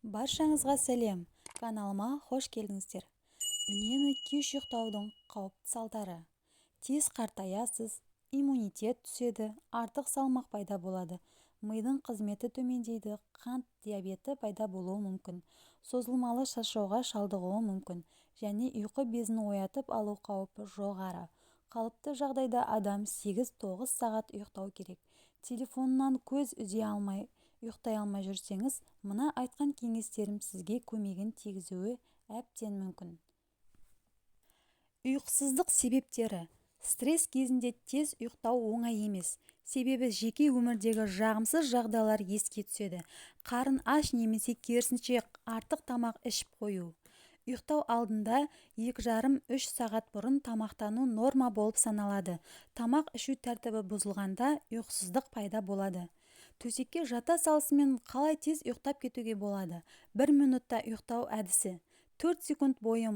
Баршаңызға сәлем, каналыма қош келдіңіздер. Үнемі кеш ұйықтаудың қауіпті салдары. Тез қартаясыз, иммунитет түседі, артық салмақ пайда болады, мидың қызметі төмендейді, қант диабеті пайда болуы мүмкін, созылмалы шаршауға шалдығуы мүмкін және ұйқы безін оятып алу қаупі жоғары. Қалыпты жағдайда адам 8-9 сағат ұйықтау керек. Телефонынан көз үзе алмай, ұйықтай алмай жүрсеңіз, мына айтқан кеңестерім сізге көмегін тигізуі әбден мүмкін. Ұйқысыздық себептері. Стресс кезінде тез ұйықтау оңай емес. Себебі жеке өмірдегі жағымсыз жағдайлар еске түседі. Қарын аш немесе керісінше артық тамақ ішіп қою. Ұйықтау алдында 2,5-3 сағат бұрын тамақтану норма болып саналады. Тамақ ішу тәртібі бұзылғанда ұйқысыздық пайда болады. Төсекке жата салысымен қалай тез ұйықтап кетуге болады? 1 минутта ұйықтау әдісі. 4 секунд бойы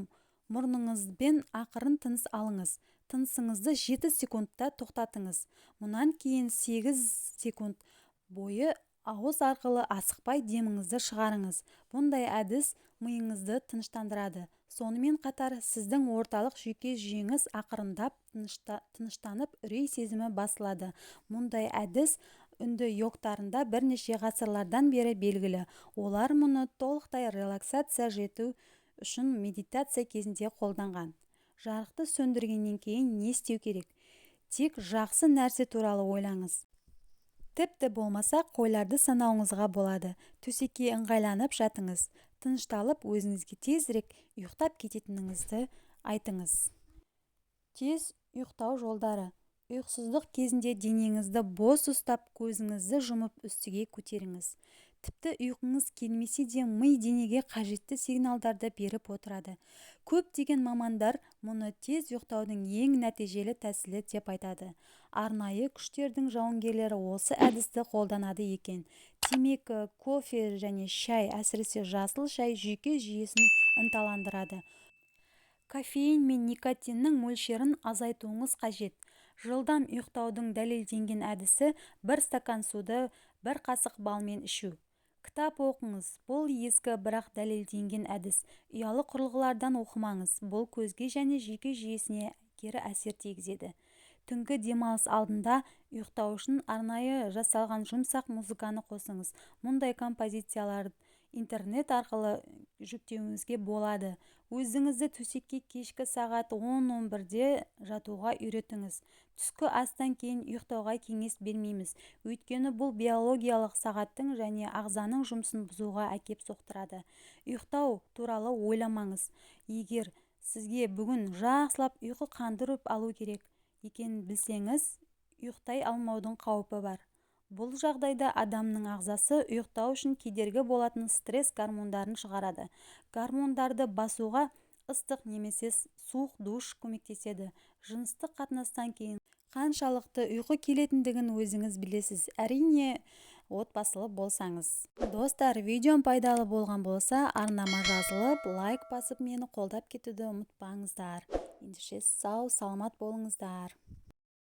мұрныңызбен ақырын тыныс алыңыз. Тынысыңызды 7 секундта тоқтатыңыз. Мұнан кейін 8 секунд бойы ауыз арқылы асықпай деміңізді шығарыңыз. Бұндай әдіс миыңызды тыныштандырады. Сонымен қатар сіздің орталық жүйке жүйеңіз ақырындап тыныштанып, үрей сезімі басылады. Мұндай әдіс үнді йогтарында бірнеше ғасырлардан бері белгілі. Олар мұны толықтай релаксация жету үшін медитация кезінде қолданған. Жарықты сөндіргеннен кейін не істеу керек? Тек жақсы нәрсе туралы ойлаңыз. Тіпті болмаса қойларды санауыңызға болады. Төсекке ыңғайланып жатыңыз. Тынышталып, өзіңізге тезірек ұйықтап кететініңізді айтыңыз. Тез ұйықтау жолдары. Ұйқысыздық кезінде денеңізді бос ұстап, көзіңізді жұмып үстіге көтеріңіз. Тіпті ұйқыңыз келмесе де ми денеге қажетті сигналдарды беріп отырады. Көптеген мамандар мұны тез ұйықтаудың ең нәтижелі тәсілі деп айтады. Арнайы күштердің жауынгерлері осы әдісті қолданады екен. Темекі, кофе және шай, әсіресе жасыл шай жүйке жүйесін ынталандырады. Кофеин мен никотиннің мөлшерін азайтуыңыз қажет. Жылдам ұйықтаудың дәлелденген әдісі 1 стакан суды 1 қасық балмен ішу. Кітап оқыңыз. Бұл ескі бірақ дәлелденген әдіс. Ұялы құрылғылардан оқымаңыз. Бұл көзге және жүйке жүйесіне кері әсер тигізеді. Түнгі демалыс алдында ұйықтау үшін арнайы жасалған жұмсақ музыканы қосыңыз. Мұндай композицияларды интернет арқылы жүктеуіңізге болады. Өзіңізді төсекке кешкі сағат 10-11-де жатуға үйретіңіз. Түскі астан кейін ұйықтауға кеңес бермейміз. Өйткені бұл биологиялық сағаттың және ағзаның жұмысын бұзуға әкеп соқтырады. Ұйықтау туралы ойламаңыз. Егер сізге бүгін жақсылап ұйқы қандырып алу керек екенін білсеңіз, ұйықтай алмаудың қаупі бар. Бұл жағдайда адамның ағзасы ұйықтау үшін кедергі болатын стресс гормондарын шығарады. Гормондарды басуға ыстық немесе суық душ көмектеседі. Жыныстық қатынастан кейін қаншалықты ұйқы келетіндігін өзіңіз білесіз. Әрине, отбасылы болсаңыз. Достар, видеом пайдалы болған болса, арнама жазылып, лайк басып мені қолдап кетуді ұмытпаңыздар. Ендеше сау, саламат болыңыздар.